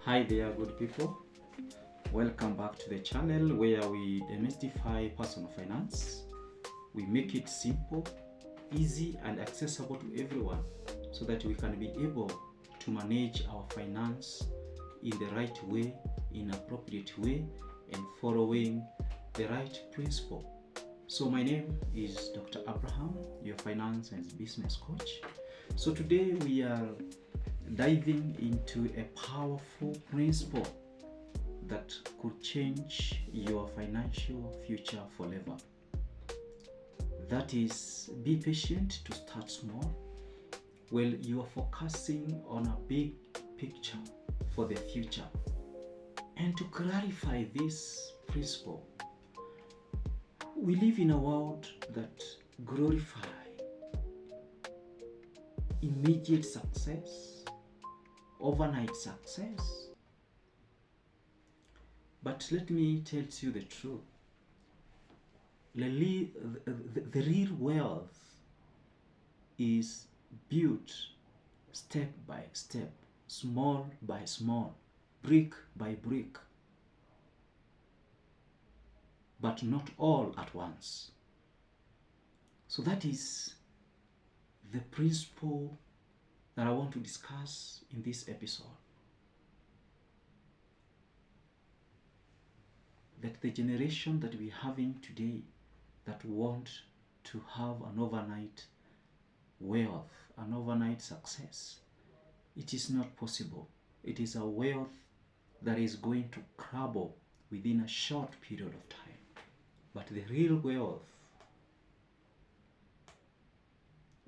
Hi there, good people. Welcome back to the channel where we demystify personal finance. We make it simple, easy, and accessible to everyone so that we can be able to manage our finance in the right way, in appropriate way, and following the right principle. So my name is Dr. Abraham, your finance and business coach. So today we are diving into a powerful principle that could change your financial future forever. That is, be patient to start small. Well, you are focusing on a big picture for the future. And to clarify this principle, we live in a world that glorifies immediate success, overnight success. But let me tell you the truth. The real wealth is built step by step, small by small, brick by brick, but not all at once. So that is the principle that I want to discuss in this episode. That the generation that we're having today that want to have an overnight wealth, an overnight success, it is not possible. It is a wealth that is going to crumble within a short period of time. But the real wealth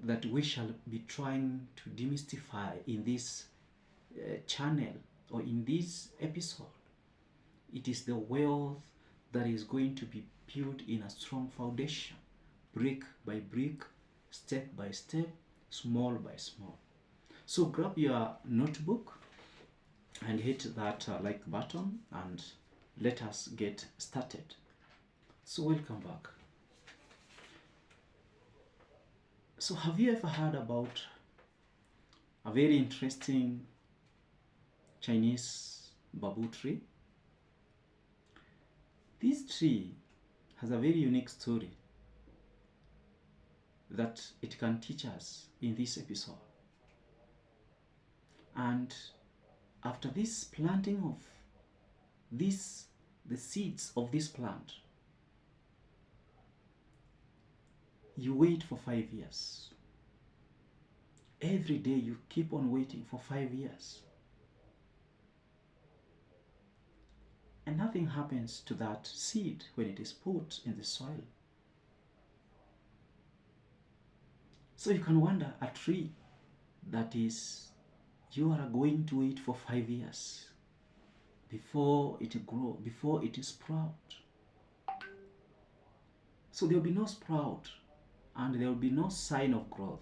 that we shall be trying to demystify in this channel or in this episode, it is the wealth that is going to be built in a strong foundation, brick by brick, step by step, small by small. So grab your notebook and hit that like button and let us get started. So welcome back. So have you ever heard about a very interesting Chinese bamboo tree? This tree has a very unique story that it can teach us in this episode. And after this planting of the seeds of this plant, you wait for 5 years. Every day you keep on waiting for 5 years. And nothing happens to that seed when it is put in the soil. So you can wonder, a tree that is, you are going to wait for 5 years before it grows, before it is sprout. So there will be no sprout and there will be no sign of growth.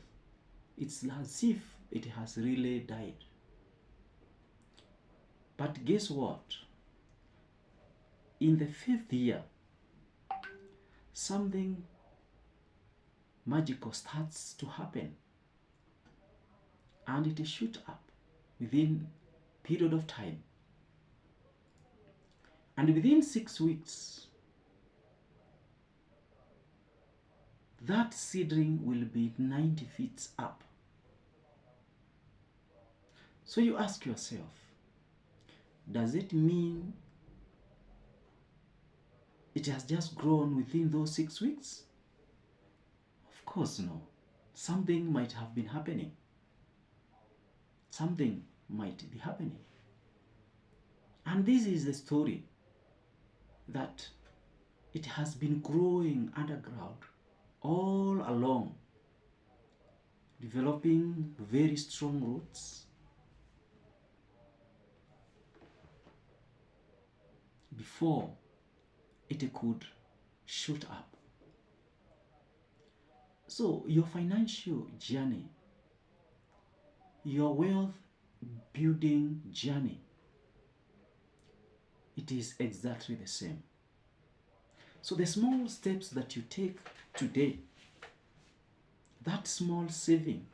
It's as if it has really died. But guess what? In the 5th year, something magical starts to happen, and it shoots up within a period of time. And within 6 weeks, that seedling will be 90 feet up. So you ask yourself, does it mean it has just grown within those 6 weeks? Of course no. Something might have been happening. Something might be happening. And this is the story that it has been growing underground all along, developing very strong roots before it could shoot up. So your financial journey, your wealth building journey, it is exactly the same. So the small steps that you take today, that small saving,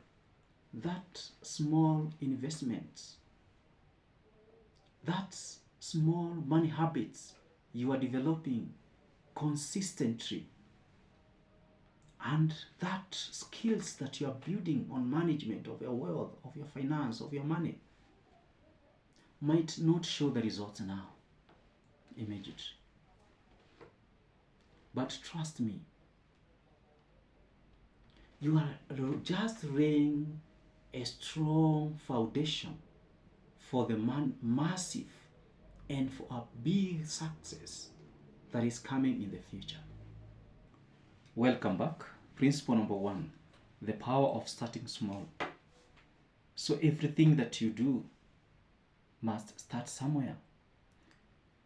that small investment That's small money habits you are developing consistently, and that skills that you are building on management of your wealth, of your finance, of your money might not show the results now immediately. But trust me, you are just laying a strong foundation for the massive and for a big success that is coming in the future. Welcome back. Principle number 1, the power of starting small. So everything that you do must start somewhere.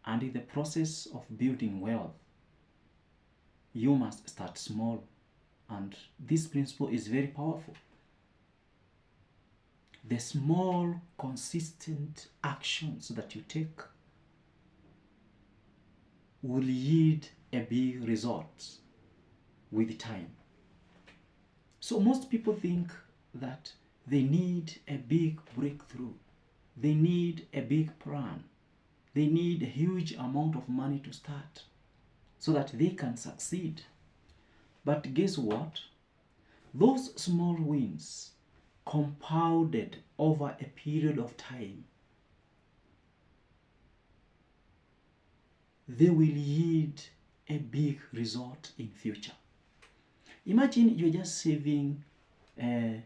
And in the process of building wealth, you must start small. And this principle is very powerful. The small, consistent actions that you take will yield a big result with time. So most people think that they need a big breakthrough. They need a big plan. They need a huge amount of money to start so that they can succeed. But guess what? Those small wins compounded over a period of time, they will yield a big result in future. Imagine you're just saving $50,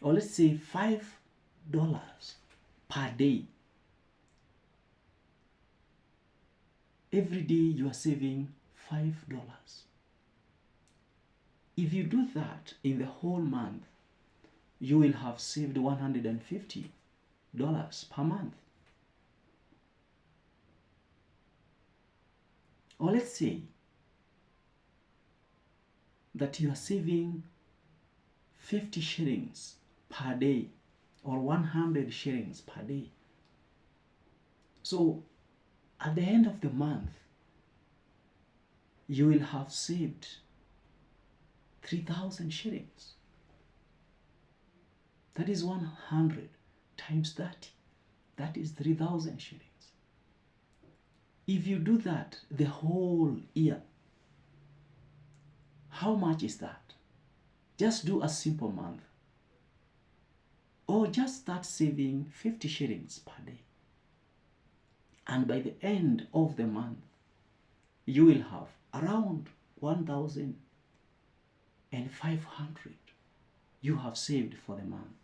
or let's say $5 per day. Every day you are saving $5. If you do that in the whole month, you will have saved $150 per month. Or let's say that you are saving 50 shillings per day or 100 shillings per day. So at the end of the month, you will have saved 3,000 shillings. That is 100 times 30. That is 3,000 shillings. If you do that the whole year, how much is that? Just do a simple month. Or just start saving 50 shillings per day. And by the end of the month, you will have around 1,500 you have saved for the month.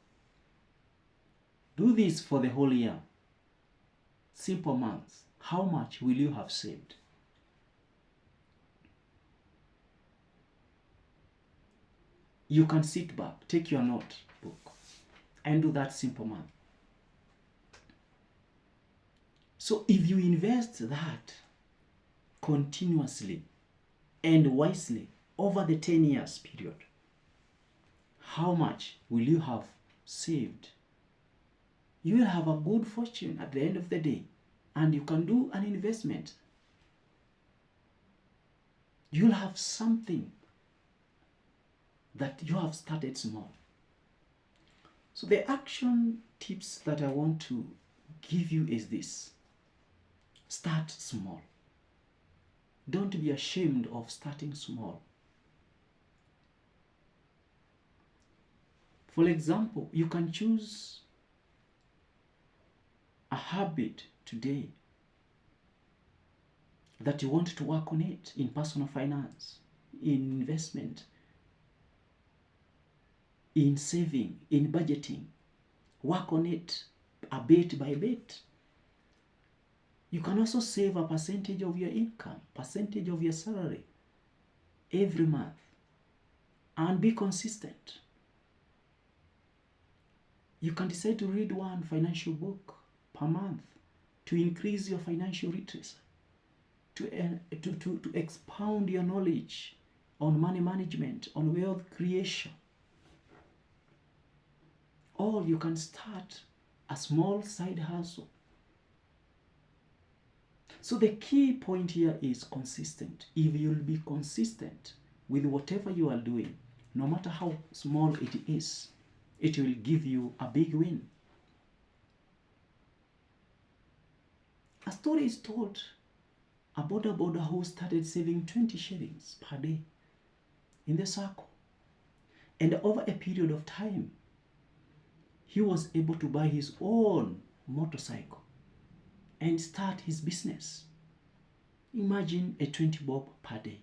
Do this for the whole year. Simple months. How much will you have saved? You can sit back, take your notebook, and do that simple month. So if you invest that continuously and wisely over the 10 years period, how much will you have saved? You will have a good fortune at the end of the day, and you can do an investment. You'll have something that you have started small. So the action tips that I want to give you is this. Start small. Don't be ashamed of starting small. For example, you can choose a habit today that you want to work on it in personal finance, in investment, in saving, in budgeting. Work on it a bit by bit. You can also save a percentage of your income, percentage of your salary every month, and be consistent. You can decide to read one financial book per month to increase your financial literacy, to expound your knowledge on money management, on wealth creation. Or you can start a small side hustle. So the key point here is consistent. If you'll be consistent with whatever you are doing, no matter how small it is, it will give you a big win. A story is told about a boarder who started saving 20 shillings per day in the circle. And over a period of time, he was able to buy his own motorcycle and start his business. Imagine a 20 bob per day.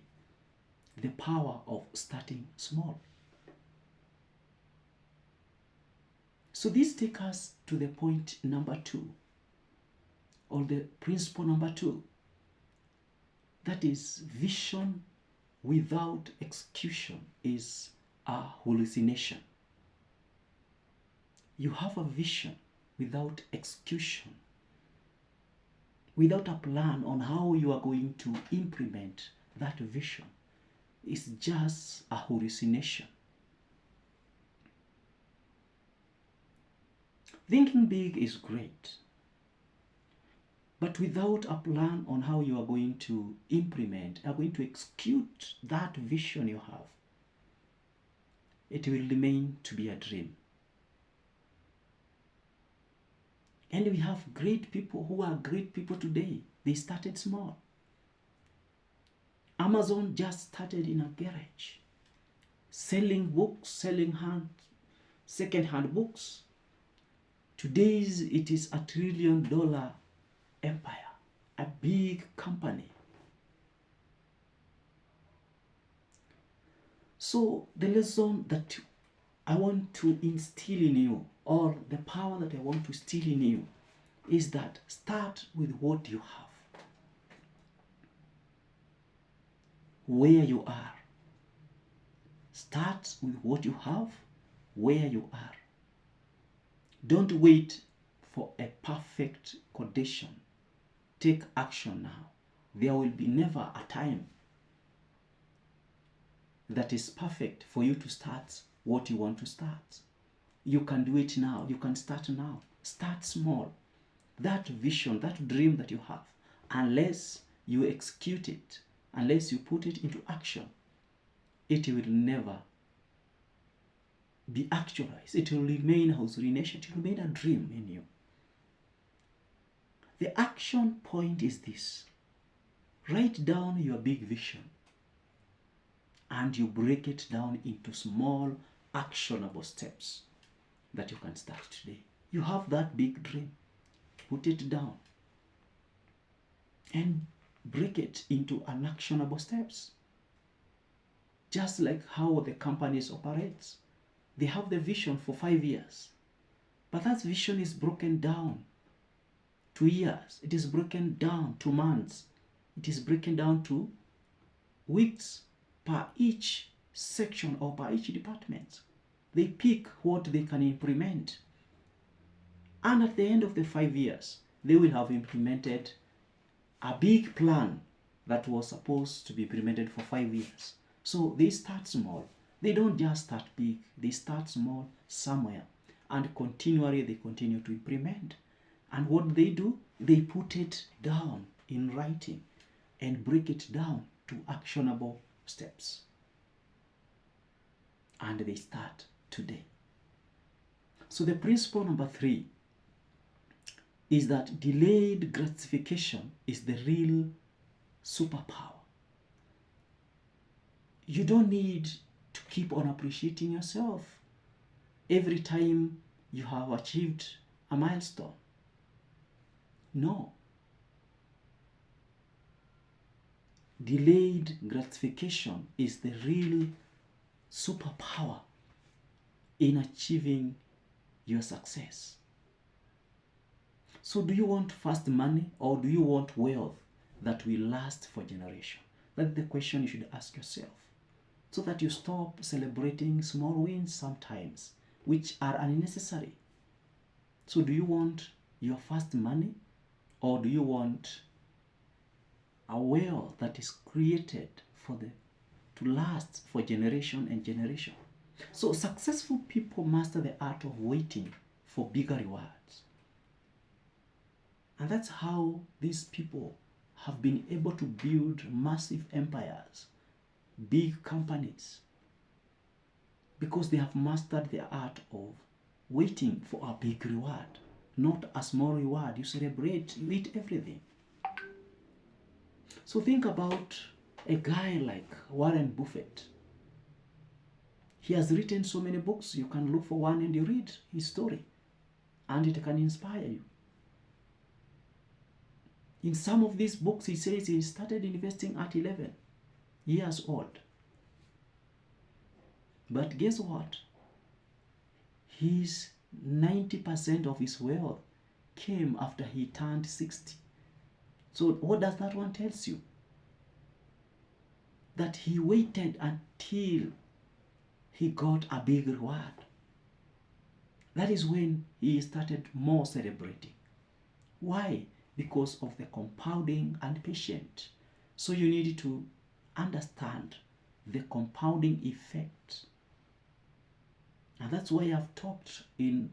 The power of starting small. So this takes us to the point number 2, or the principle number 2. That is, vision without execution is a hallucination. You have a vision without execution, without a plan on how you are going to implement that vision. It's just a hallucination. Thinking big is great, but without a plan on how you are going to implement, are going to execute that vision you have, it will remain to be a dream. And we have great people who are great people today. They started small. Amazon just started in a garage, selling books, selling second-hand books. Today it is a $1 trillion empire, a big company. So the lesson that I want to instill in you, or the power that I want to instill in you, is that start with what you have, where you are. Start with what you have, where you are. Don't wait for a perfect condition. Take action now. There will be never a time that is perfect for you to start what you want to start. You can do it now. You can start now. Start small. That vision, that dream that you have, unless you execute it, unless you put it into action, it will never be actualized. It will remain a hallucination. It will remain a dream in you. The action point is this. Write down your big vision and you break it down into small, actionable steps that you can start today. You have that big dream. Put it down and break it into unactionable steps. Just like how the companies operate. They have the vision for 5 years, but that vision is broken down to years. It is broken down to months. It is broken down to weeks per each section or per each department. They pick what they can implement. And at the end of the 5 years, they will have implemented a big plan that was supposed to be implemented for 5 years. So they start small. They don't just start big. They start small somewhere. And continually they continue to implement. And what they do, they put it down in writing and break it down to actionable steps. And they start today. So the principle number 3 is that delayed gratification is the real superpower. You don't need to keep on appreciating yourself every time you have achieved a milestone. No. Delayed gratification is the real superpower in achieving your success. So do you want fast money or do you want wealth that will last for generations? That's the question you should ask yourself, so that you stop celebrating small wins sometimes, which are unnecessary. So do you want your fast money or do you want a wealth that is created to last for generation and generation? So successful people master the art of waiting for bigger rewards. And that's how these people have been able to build massive empires, big companies, because they have mastered the art of waiting for a big reward, not a small reward. You celebrate, you eat everything. So think about a guy like Warren Buffett. He has written so many books. You can look for one and you read his story, and it can inspire you. In some of these books, he says he started investing at 11 years old. But guess what? His 90% of his wealth came after he turned 60. So what does that one tell you? That he waited until he got a big reward. That is when he started more celebrating. Why? Because of the compounding and patience. So you need to understand the compounding effect. And that's why I've talked in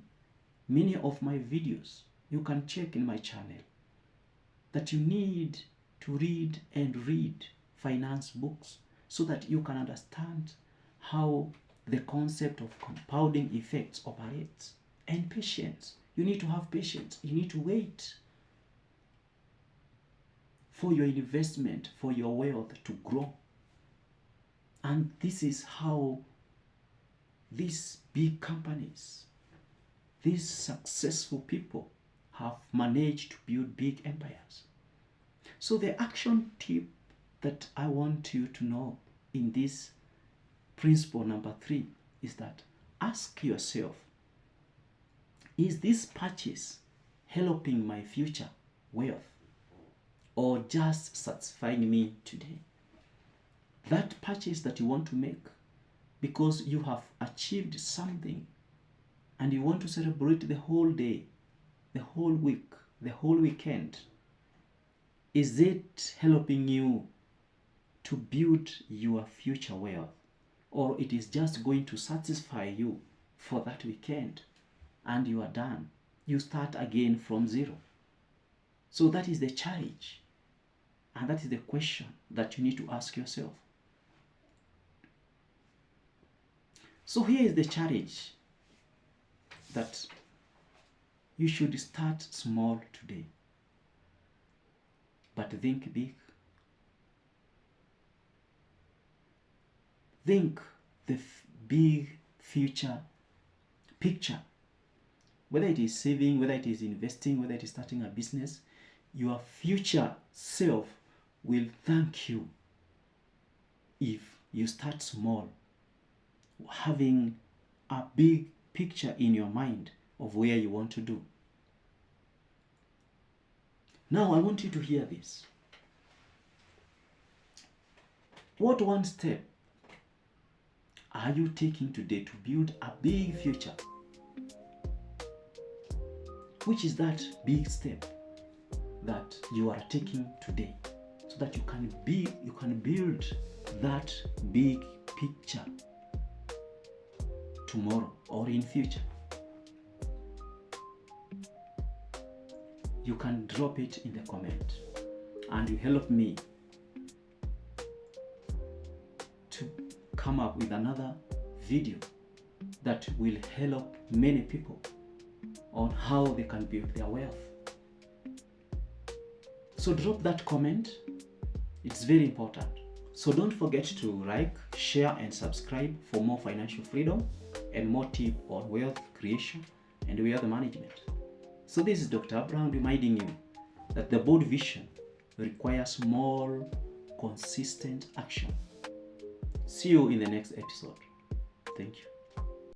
many of my videos. You can check in my channel that you need to read and read finance books so that you can understand how the concept of compounding effects operates. And patience. You need to have patience. You need to wait for your investment, for your wealth to grow. And this is how these big companies, these successful people have managed to build big empires. So the action tip that I want you to know in this principle number 3 is that ask yourself, is this purchase helping my future wealth or just satisfying me today? That purchase that you want to make because you have achieved something and you want to celebrate the whole day, the whole week, the whole weekend, is it helping you to build your future wealth? Or it is just going to satisfy you for that weekend and you are done? You start again from zero. So that is the challenge. And that is the question that you need to ask yourself. So here is the challenge, that you should start small today, but think big. Think the big future picture. Whether it is saving, whether it is investing, whether it is starting a business, your future self will thank you if you start small, having a big picture in your mind of where you want to do. Now I want you to hear this. What one step are you taking today to build a big future? Which is that big step that you are taking today so that you can build that big picture tomorrow or in future? You can drop it in the comment and you help me to come up with another video that will help many people on how they can build their wealth. So drop that comment. It's very important. So don't forget to like, share and subscribe for more financial freedom and more tips on wealth creation and wealth management. So this is Dr. Abraham reminding you that the bold vision requires small, consistent action. See you in the next episode. Thank you.